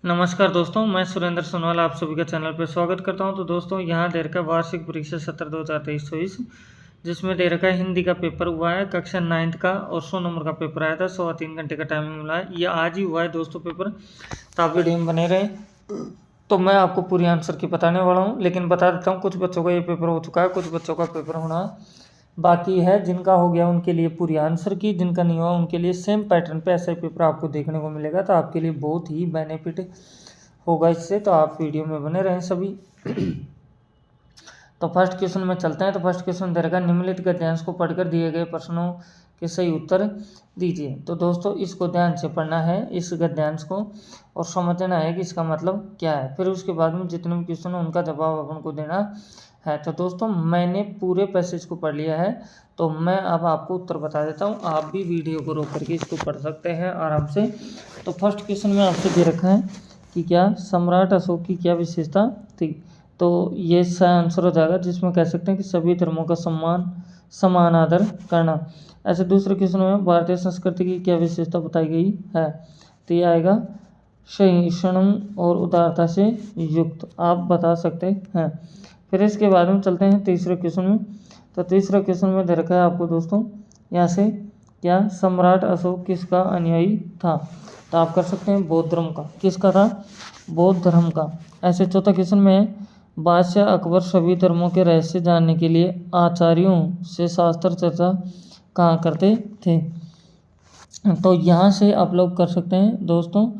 नमस्कार दोस्तों, मैं सुरेंद्र सोनवाल आप सभी का चैनल पर स्वागत करता हूं। तो दोस्तों यहाँ दे रखा है वार्षिक परीक्षा सत्र 2023-24, जिसमें दे रखा है हिंदी का पेपर हुआ है कक्षा 9th का और 100 नंबर का पेपर आया था। 3.25 घंटे का टाइमिंग मिला है। ये आज ही हुआ है दोस्तों पेपर, तो आप वीडियो में बने रहें। तो मैं आपको पूरी आंसर की बताने वाला हूँ, लेकिन बता देता हूँ कुछ बच्चों का ये पेपर हो चुका है, कुछ बच्चों का पेपर होना बाकी है। जिनका हो गया उनके लिए पूरी आंसर की, जिनका नहीं हुआ उनके लिए सेम पैटर्न पे ऐसा ही पेपर आपको देखने को मिलेगा। तो आपके लिए बहुत ही बेनिफिट होगा इससे, तो आप वीडियो में बने रहें सभी। तो फर्स्ट क्वेश्चन में चलते हैं। तो फर्स्ट क्वेश्चन दे रखा है निम्नलिखित गद्यांश को पढ़कर दिए गए प्रश्नों के सही उत्तर दीजिए। तो दोस्तों इसको ध्यान से पढ़ना है, इस गद्यांश को, और समझना है कि इसका मतलब क्या है। फिर उसके बाद में जितने भी क्वेश्चन है उनका जवाब अपन को देना है। तो दोस्तों मैंने पूरे पैसेज को पढ़ लिया है, तो मैं अब आपको उत्तर बता देता हूँ। आप भी वीडियो को रोक करके इसको पढ़ सकते हैं आराम से। तो फर्स्ट क्वेश्चन में आपसे दे रखा है कि क्या सम्राट अशोक की क्या विशेषता थी। तो ये सही आंसर हो जाएगा, जिसमें कह सकते हैं कि सभी धर्मों का समान आदर करना। ऐसे दूसरे क्वेश्चन में भारतीय संस्कृति की क्या विशेषता बताई गई है। तो ये आएगा सहिष्णु और उदारता से युक्त, आप बता सकते हैं। फिर इसके बाद में चलते हैं तीसरे क्वेश्चन में। तो तीसरा क्वेश्चन में दे रखा है आपको दोस्तों यहाँ से, क्या सम्राट अशोक किसका अनुयायी था। तो आप कर सकते हैं बौद्ध धर्म का। किसका था? बौद्ध धर्म का। ऐसे चौथा क्वेश्चन में बादशाह अकबर सभी धर्मों के रहस्य जानने के लिए आचार्यों से शास्त्र चर्चा कहाँ करते थे। तो यहाँ से आप लोग कर सकते हैं दोस्तों,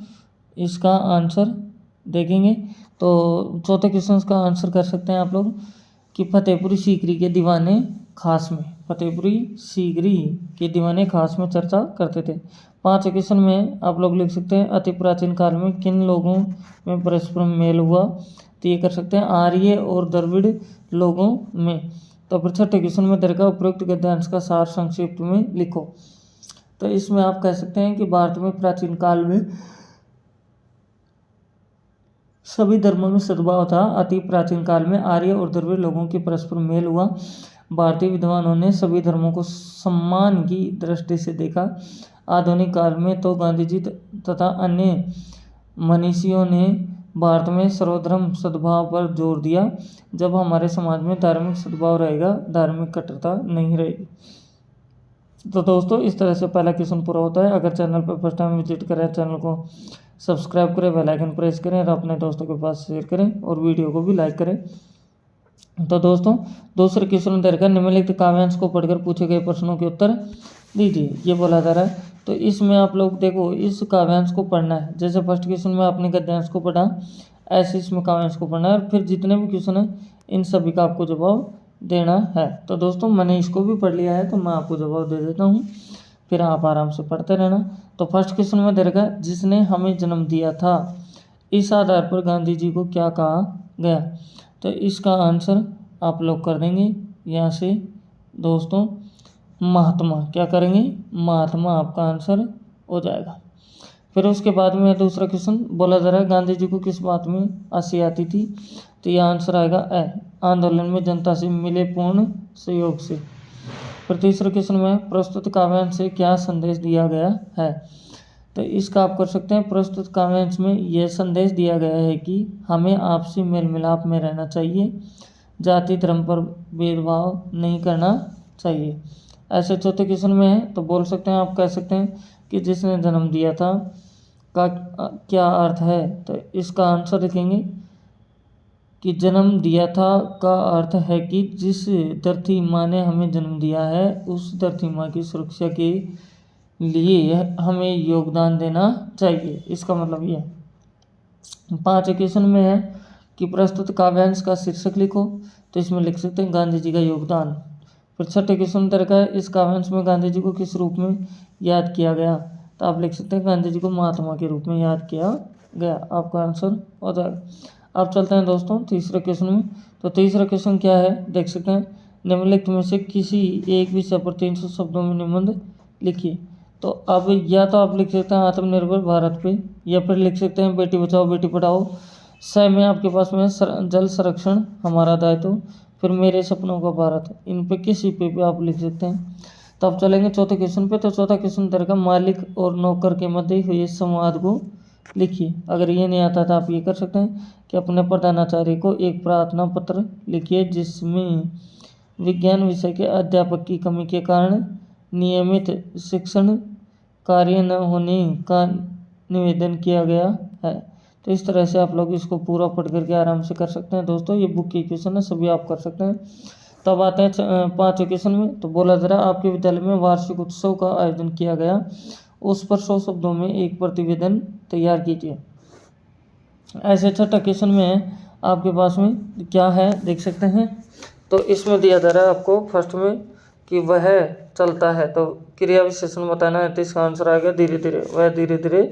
इसका आंसर देखेंगे तो चौथे क्वेश्चन का आंसर कर सकते हैं आप लोग कि फतेहपुरी सीकरी के दीवाने खास में, फतेहपुरी सीकरी के दीवाने खास में चर्चा करते थे। पाँचवें क्वेश्चन में आप लोग लिख सकते हैं अति प्राचीन काल में किन लोगों में परस्पर मेल हुआ। तो ये कर सकते हैं आर्य और द्रविड़ लोगों में। तो फिर छठे क्वेश्चन में दरगाह उपरोक्त गद्यांश का सार संक्षिप्त में लिखो। तो इसमें आप कह सकते हैं कि भारत में प्राचीन काल में सभी धर्मों में सद्भाव था। अति प्राचीन काल में आर्य और द्रविड़ लोगों के परस्पर मेल हुआ। भारतीय विद्वानों ने सभी धर्मों को सम्मान की दृष्टि से देखा। आधुनिक काल में तो गांधी जी तथा अन्य मनीषियों ने भारत में सर्वधर्म सद्भाव पर जोर दिया। जब हमारे समाज में धार्मिक सद्भाव रहेगा, धार्मिक कट्टरता नहीं रहेगी। तो दोस्तों इस तरह से पहला क्वेश्चन पूरा होता है। अगर चैनल पर फर्स्ट टाइम विजिट करें, चैनल को सब्सक्राइब करें, बेल आइकन प्रेस करें और अपने दोस्तों के पास शेयर करें और वीडियो को भी लाइक करें। तो दोस्तों दूसरे क्वेश्चन दे रखा है निम्नलिखित काव्यांश को पढ़कर पूछे गए प्रश्नों के उत्तर दीजिए, ये बोला जा रहा है। तो इसमें आप लोग देखो इस काव्यांश को पढ़ना है। जैसे फर्स्ट क्वेश्चन में आपने गद्यांश को पढ़ा, ऐसे इसमें काव्यांश को पढ़ना है और फिर जितने भी क्वेश्चन है इन सभी का आपको जवाब देना है। तो दोस्तों मैंने इसको भी पढ़ लिया है, तो मैं आपको जवाब दे देता हूँ, फिर आप आराम से पढ़ते रहना। तो फर्स्ट क्वेश्चन में दे रखा है जिसने हमें जन्म दिया था, इस आधार पर गांधी जी को क्या कहा गया। तो इसका आंसर आप लोग कर देंगे यहाँ से दोस्तों महात्मा। क्या करेंगे? महात्मा आपका आंसर हो जाएगा। फिर उसके बाद में दूसरा क्वेश्चन बोला जा रहा है गांधी जी को किस बात में हंसी आती थी। तो यह आंसर आएगा आंदोलन में जनता से मिले पूर्ण सहयोग से। फिर तीसरे क्वेश्चन में प्रस्तुत काव्यांश से क्या संदेश दिया गया है। तो इसका आप कर सकते हैं प्रस्तुत काव्यांश में यह संदेश दिया गया है कि हमें आपसी मेल मिलाप में रहना चाहिए, जाति धर्म पर भेदभाव नहीं करना चाहिए। ऐसे चौथे क्वेश्चन में है तो बोल सकते हैं, आप कह सकते हैं कि जिसने जन्म दिया था का क्या अर्थ है। तो इसका आंसर लिखेंगे कि जन्म दिया था का अर्थ है कि जिस धरती माँ ने हमें जन्म दिया है उस धरती माँ की सुरक्षा के लिए हमें योगदान देना चाहिए। इसका मतलब ये है। पाँचवें क्वेश्चन में है कि प्रस्तुत काव्यांश का शीर्षक लिखो। तो इसमें लिख सकते हैं गांधी जी का योगदान। फिर छठे क्वेश्चन तक है इस काव्यांश में गांधी जी को किस रूप में याद किया गया। तो आप लिख सकते हैं गांधी जी को महात्मा के रूप में याद किया गया, आपका आंसर हो जाएगा। अब चलते हैं दोस्तों तीसरे क्वेश्चन में। तो तीसरा क्वेश्चन क्या है देख सकते हैं, निम्नलिखित में से किसी एक विषय पर 300 शब्दों में निबंध लिखिए। तो अब या तो आप लिख सकते हैं आत्मनिर्भर भारत पे, या फिर लिख सकते हैं बेटी बचाओ बेटी पढ़ाओ। स में आपके पास में जल संरक्षण हमारा दायित्व, फिर मेरे सपनों का भारत। इन पे किसी पे भी आप लिख सकते हैं। तो अब चलेंगे चौथे क्वेश्चन पे। तो चौथा क्वेश्चन तरह का मालिक और नौकर के मध्य हुए संवाद को लिखिए। अगर ये नहीं आता तो आप ये कर सकते हैं कि अपने प्रधानाचार्य को एक प्रार्थना पत्र लिखिए जिसमें विज्ञान विषय के अध्यापक की कमी के कारण नियमित शिक्षण कार्य न होने का निवेदन किया गया है। तो इस तरह से आप लोग इसको पूरा पढ़ करके आराम से कर सकते हैं दोस्तों। ये बुक के क्वेश्चन है, सभी आप कर सकते हैं। तब आते हैं पाँचवें क्वेश्चन में। तो बोला जरा आपके विद्यालय में वार्षिक उत्सव का आयोजन किया गया, उस पर 100 शब्दों में एक प्रतिवेदन तैयार कीजिए। ऐसे छठा क्वेश्चन में है आपके पास में क्या है देख सकते हैं। तो इसमें दिया जा रहा है आपको फर्स्ट में कि वह चलता है, तो क्रिया विशेषण बताना है। तो इसका आंसर आ गया धीरे धीरे, वह धीरे धीरे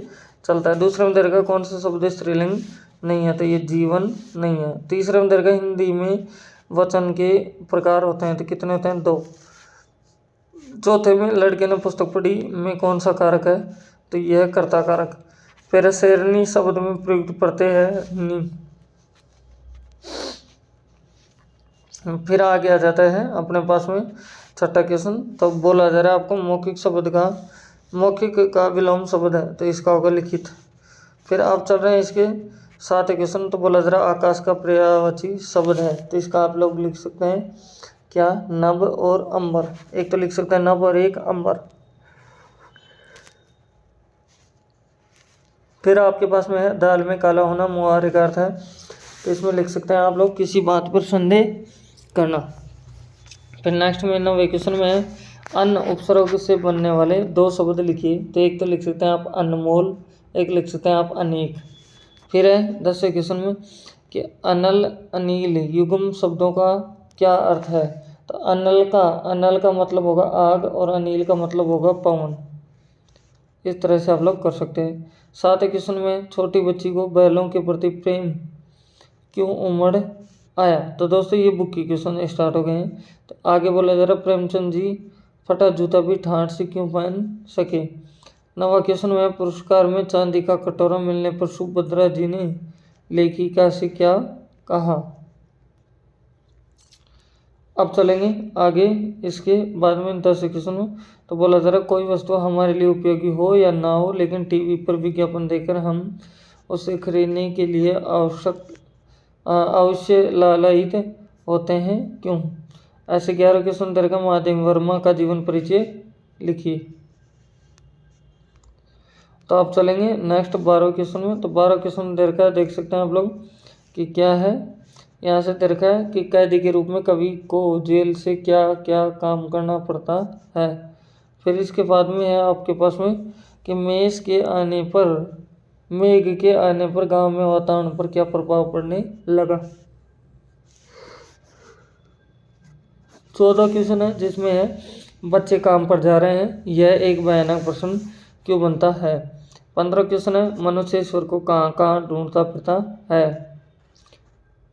चलता है। दूसरे में देगा कौन सा शब्द स्त्रीलिंग नहीं है, तो ये जीवन नहीं है। तीसरे में देगा हिंदी में वचन के प्रकार होते हैं, तो कितने होते हैं 2। चौथे में लड़के ने पुस्तक पढ़ी में कौन सा कारक है, तो यह कर्ता कारक। फिर शेरनी शब्द में प्रयुक्त प्रत्यय है नी। फिर आगे आ जाता है अपने पास में छठा क्वेश्चन। तो बोला जा रहा है आपको मौखिक का विलोम शब्द है, तो इसका होगा लिखित। फिर आप चल रहे हैं इसके 7 क्वेश्चन। तो बोला जा रहा आकाश का पर्यायवाची शब्द है, तो इसका आप लोग लिख सकते हैं क्या, नभ और अंबर। एक तो लिख सकते हैं नभ और एक अंबर। फिर आपके पास में है दाल में काला होना मुहावरे का अर्थ है, तो इसमें लिख सकते हैं आप लोग किसी बात पर संदेह करना। फिर नेक्स्ट में 9वें क्वेश्चन में है अन्न उपसर्ग से बनने वाले 2 शब्द लिखिए। तो एक तो लिख सकते हैं आप अनमोल, एक लिख सकते हैं आप अनेक। फिर है 10वें क्वेश्चन में कि अनल अनिल युग्म शब्दों का क्या अर्थ है। तो अनल का मतलब होगा आग और अनिल का मतलब होगा पवन। इस तरह से आप लोग कर सकते हैं। 7वें क्वेश्चन में छोटी बच्ची को बैलों के प्रति प्रेम क्यों उमड़ आया। तो दोस्तों ये बुक की क्वेश्चन स्टार्ट हो गए हैं। तो आगे बोला जा रहा प्रेमचंद जी फटा जूता भी ठाठ से क्यों पहन सके। 9वां क्वेश्चन में पुरस्कार में चांदी का कटोरा मिलने पर सुभद्रा जी ने लेखिका से क्या कहा। अब चलेंगे आगे इसके बाद में 10वें क्वेश्चन में। तो बोला जा रहा कोई वस्तु हमारे लिए उपयोगी हो या ना हो लेकिन टीवी पर विज्ञापन देकर हम उसे खरीदने के लिए अवश्य लालायित होते हैं, क्यों। ऐसे 11 क्वेश्चन दर का महादेव वर्मा का जीवन परिचय लिखिए। तो आप चलेंगे नेक्स्ट 12 क्वेश्चन में। तो 12 क्वेश्चन दर का देख सकते हैं आप लोग कि क्या है। यहाँ से दे रखा है कि कैदी के रूप में कवि को जेल से क्या क्या काम करना पड़ता है। फिर इसके बाद में है आपके पास में कि मेघ के आने पर गांव में वातावरण पर क्या प्रभाव पड़ने लगा। 14 क्वेश्चन है जिसमें है बच्चे काम पर जा रहे हैं, यह एक भयानक प्रश्न क्यों बनता है। 15 क्वेश्चन है मनुष्य ईश्वर को कहाँ कहाँ ढूंढता फिरता है।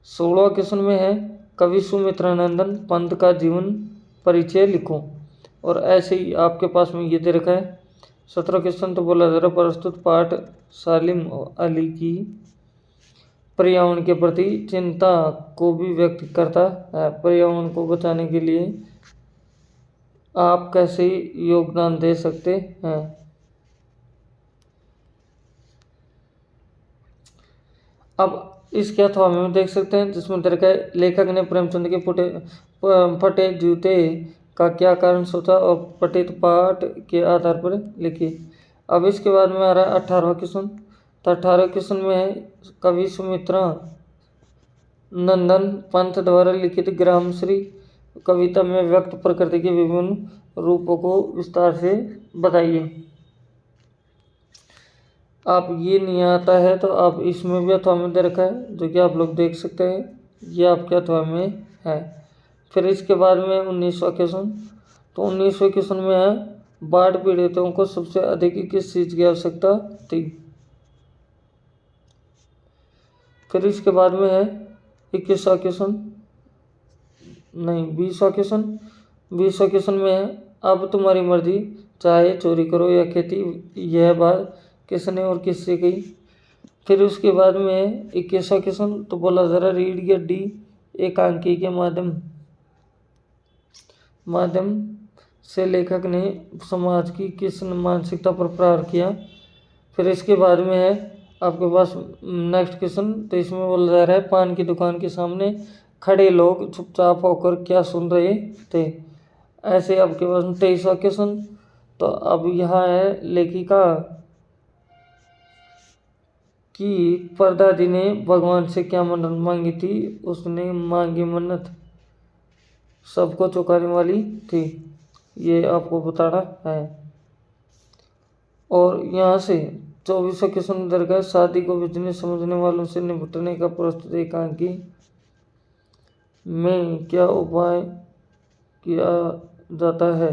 16 क्वेश्चन में है कवि सुमित्रानंदन पंत का जीवन परिचय लिखो। और ऐसे ही आपके पास में ये दे रखा है 17 क्वेश्चन। तो बोला जरा प्रस्तुत पाठ सालिम अली की पर्यावरण के प्रति चिंता को भी व्यक्त करता है। पर्यावरण को बचाने के लिए आप कैसे योगदान दे सकते हैं। अब इसके अथवा में देख सकते हैं जिसमें दे रखा है लेखक ने प्रेमचंद के फटे जूते का क्या कारण सोचा और पठित पाठ के आधार पर लिखिए। अब इसके बाद में आ रहा है 18वां क्वेश्चन। तो 18वें क्वेश्चन में है कवि सुमित्रा नंदन पंत द्वारा लिखित ग्रामश्री कविता में व्यक्त प्रकृति के विभिन्न रूपों को विस्तार से बताइए। आप ये नहीं आता है तो आप इसमें भी अथवा में दे रखा है जो कि आप लोग देख सकते हैं, ये आपके अथवा में है। फिर इसके बाद में 19वां क्वेश्चन। तो 19वें क्वेश्चन में है बाढ़ पीड़ितों को सबसे अधिक किस चीज़ की आवश्यकता थी। फिर इसके बाद में है 21वां क्वेश्चन, नहीं 20वां क्वेश्चन। 20वां क्वेश्चन में है अब तुम्हारी मर्जी चाहे चोरी करो या खेती, यह बात किसने और किससे कही। फिर उसके बाद में है 21वां क्वेश्चन। तो बोला जरा रीढ़ या डी एकांकी के माध्यम से लेखक ने समाज की किस मानसिकता पर प्रहार किया। फिर इसके बाद में है आपके पास नेक्स्ट क्वेश्चन, तो इसमें बोला जा रहा है पान की दुकान के सामने खड़े लोग चुपचाप होकर क्या सुन रहे थे। ऐसे आपके पास 23वां क्वेश्चन। तो अब यहाँ है लेखिका कि परदादी ने भगवान से क्या मन्नत मांगी थी। उसने मांगी मन्नत सबको चुकाने वाली थी, ये आपको बताना है। और यहाँ से 24वां क्वेश्चन इधर का, शादी को बिजनेस समझने वालों से निपटने का प्रश्न एकांकी में क्या उपाय किया जाता है।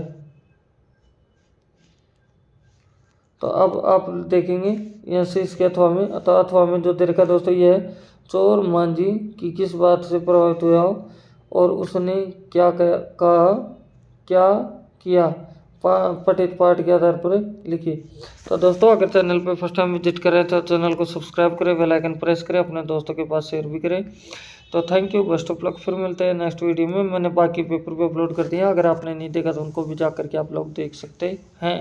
तो अब आप देखेंगे यहाँ से इसके अथवा में, तो अथवा में जो दे रखा दोस्तों ये है, चोर मांझी की किस बात से प्रभावित हुआ हो और उसने क्या कहा क्या किया, पठित पाठ के आधार पर लिखिए। तो दोस्तों अगर चैनल पर फर्स्ट टाइम विजिट करें तो चैनल को सब्सक्राइब करें, बेल आइकन प्रेस करें, अपने दोस्तों के पास शेयर भी करें। तो thank you, best of luck. फिर मिलते हैं नेक्स्ट वीडियो में। मैंने बाकी पेपर भी अपलोड कर दिया, अगर आपने नहीं देखा तो उनको भी जा करके आप लोग देख सकते हैं।